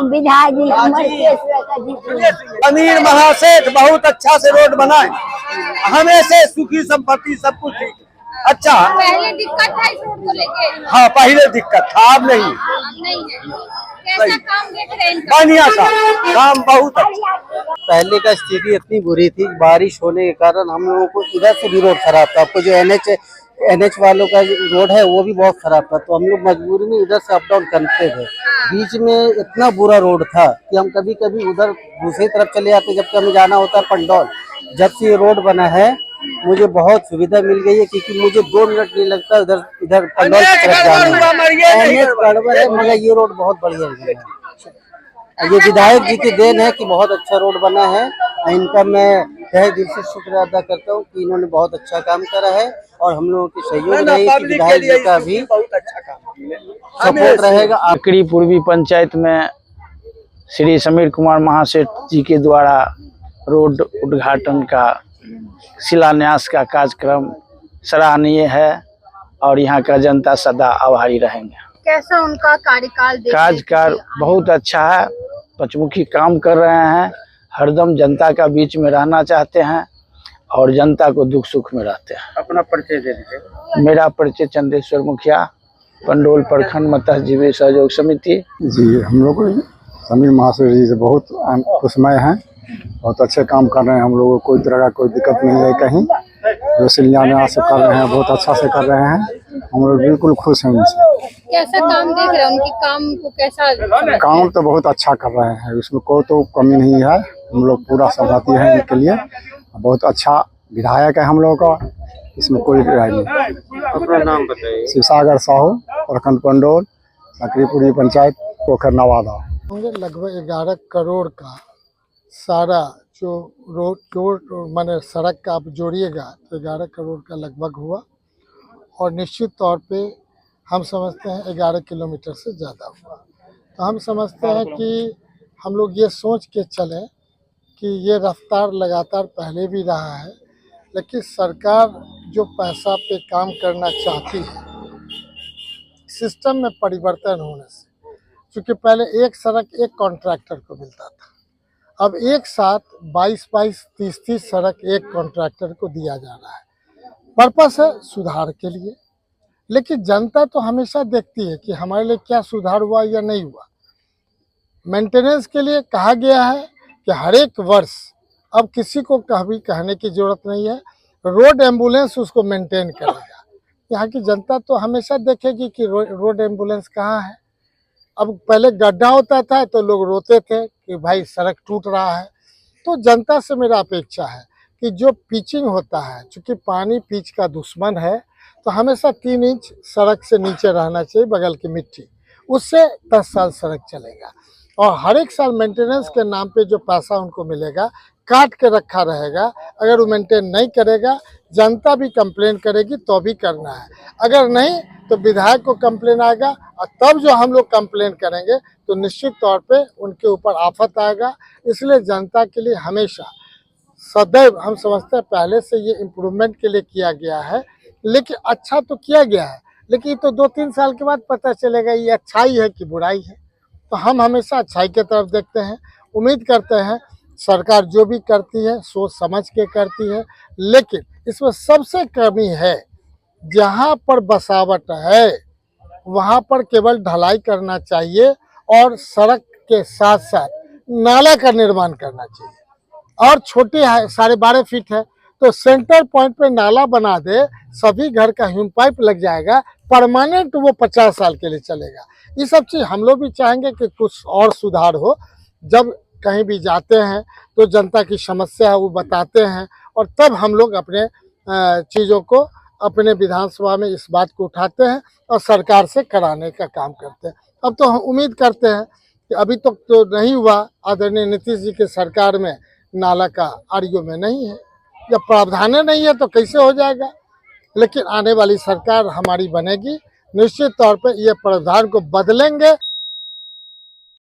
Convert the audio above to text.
विधायक अमीर महासेठ बहुत अच्छा से रोड बनाए, हमेशा सुखी संपत्ति सब कुछ ठीक अच्छा। पहले दिक्कत था इस रोड को लेके? हाँ पहले दिक्कत था, अब नहीं। नहीं है। कैसा काम देख रहे हैं इनका? बढ़िया सा काम बहुत अच्छा। पहले का स्थिति इतनी बुरी थी, बारिश होने के कारण हम लोगों को इधर से भी रोड खराब था। आपको जो एनएच वालों का रोड है वो भी बहुत खराब था, तो हम लोग मजबूरी में इधर से अप डाउन करते थे। बीच में इतना बुरा रोड था कि हम कभी कभी उधर दूसरी तरफ चले जाते, जबकि हमें जाना होता है पंडौल। जब से ये रोड बना है मुझे बहुत सुविधा मिल गई है, क्योंकि मुझे 2 मिनट नहीं लगता इधर पंडौल की तरफ जाना गड़बड़ है, मगर ये रोड बहुत बढ़िया है। ये विधायक जी की देन है कि बहुत अच्छा रोड बना है। इनका मैं तहे दिल से शुक्र अदा करता हूँ कि इन्होंने बहुत अच्छा काम करा है, और हम लोगों की सहयोग रहेगी कि विधायक जी का भी बहुत अच्छा काम सपोर्ट रहेगा। अकड़ी पूर्वी पंचायत में श्री समीर कुमार महासेठ जी के द्वारा रोड उद्घाटन का शिलान्यास का कार्यक्रम सराहनीय है, और यहाँ का जनता सदा आभारी रहेंगे। कैसा उनका कार्यकाल बहुत अच्छा है, पंचमुखी काम कर रहे हैं, हरदम जनता का बीच में रहना चाहते हैं और जनता को दुख सुख में रहते हैं। अपना परिचय दे दीजिए। मेरा परिचय चंदेश्वर मुखिया, पंडोल प्रखंड मत्स्यजीवी सहयोग समिति। जी हम लोग समीर महासेठ जी से बहुत खुशमय हैं, बहुत अच्छे काम कर रहे हैं। हम लोगों को कोई तरह का कोई दिक्कत नहीं है कहीं, जो शिलान्यास से कर रहे हैं बहुत अच्छा से कर रहे हैं। हम लोग बिल्कुल खुश हैं उनसे। कैसा काम देख रहे हैं? उनके काम को कैसा? काम तो बहुत अच्छा कर रहे हैं, उसमें कोई तो कमी नहीं है। हम लोग पूरा सहमति है इनके लिए, बहुत अच्छा विधायक है हम लोगों का, इसमें कोई राय नहीं। अपना नाम बताइए। शिवसागर साहू, प्रखंड पंडोल, अकड़ीपुरी पंचायत, पोखर नवादा। लगभग 11 करोड़ का सारा जो रोड माने सड़क का आप जोड़िएगा तो 11 करोड़ का लगभग हुआ, और निश्चित तौर पे हम समझते हैं 11 किलोमीटर से ज़्यादा हुआ। तो हम समझते हैं कि हम लोग ये सोच के चलें कि ये रफ्तार लगातार पहले भी रहा है, लेकिन सरकार जो पैसा पे काम करना चाहती है, सिस्टम में परिवर्तन होने से, क्योंकि पहले एक सड़क एक कॉन्ट्रैक्टर को मिलता था, अब एक साथ 22-22, 30-30 सड़क एक कॉन्ट्रैक्टर को दिया जा रहा है। पर्पस है सुधार के लिए, लेकिन जनता तो हमेशा देखती है कि हमारे लिए क्या सुधार हुआ या नहीं हुआ। मेंटेनेंस के लिए कहा गया है कि हर एक वर्ष, अब किसी को कभी कहने की जरूरत नहीं है, रोड एम्बुलेंस उसको मेंटेन करेगा। यहाँ की जनता तो हमेशा देखेगी कि रोड एम्बुलेंस कहाँ है। अब पहले गड्ढा होता था तो लोग रोते थे कि भाई सड़क टूट रहा है। तो जनता से मेरा अपेक्षा है कि जो पिचिंग होता है, चूँकि पानी पिच का दुश्मन है, तो हमेशा 3 इंच सड़क से नीचे रहना चाहिए बगल की मिट्टी, उससे 10 साल सड़क चलेगा। और हर एक साल मेंटेनेंस के नाम पे जो पैसा उनको मिलेगा काट के रखा रहेगा। अगर वो मेंटेन नहीं करेगा, जनता भी कंप्लेन करेगी तो भी करना है, अगर नहीं तो विधायक को कंप्लेन आएगा, और तब जो हम लोग कंप्लेन करेंगे तो निश्चित तौर पे उनके ऊपर आफत आएगा। इसलिए जनता के लिए हमेशा सदैव हम समझते हैं पहले से ये इम्प्रूवमेंट के लिए किया गया है, लेकिन अच्छा तो किया गया है, लेकिन ये तो 2-3 साल के बाद पता चलेगा ये अच्छाई है कि बुराई है। तो हम हमेशा अच्छाई की तरफ देखते हैं, उम्मीद करते हैं सरकार जो भी करती है सोच समझ के करती है, लेकिन इसमें सबसे कमी है जहाँ पर बसावट है वहाँ पर केवल ढलाई करना चाहिए, और सड़क के साथ साथ नाला का निर्माण करना चाहिए। और छोटे है 12.5 फीट है तो सेंटर पॉइंट पे नाला बना दे, सभी घर का ह्यूम पाइप लग जाएगा, परमानेंट वो 50 साल के लिए चलेगा। ये सब चीज़ हम लोग भी चाहेंगे कि कुछ और सुधार हो। जब कहीं भी जाते हैं तो जनता की समस्या है वो बताते हैं, और तब हम लोग अपने चीज़ों को अपने विधानसभा में इस बात को उठाते हैं और सरकार से कराने का काम करते हैं। अब तो हम उम्मीद करते हैं कि अभी तक तो नहीं हुआ, आदरणीय नीतीश जी के सरकार में नाला का आरओ में नहीं है, जब प्रावधान नहीं है तो कैसे हो जाएगा। लेकिन आने वाली सरकार हमारी बनेगी, निश्चित तौर पे ये प्रावधान को बदलेंगे।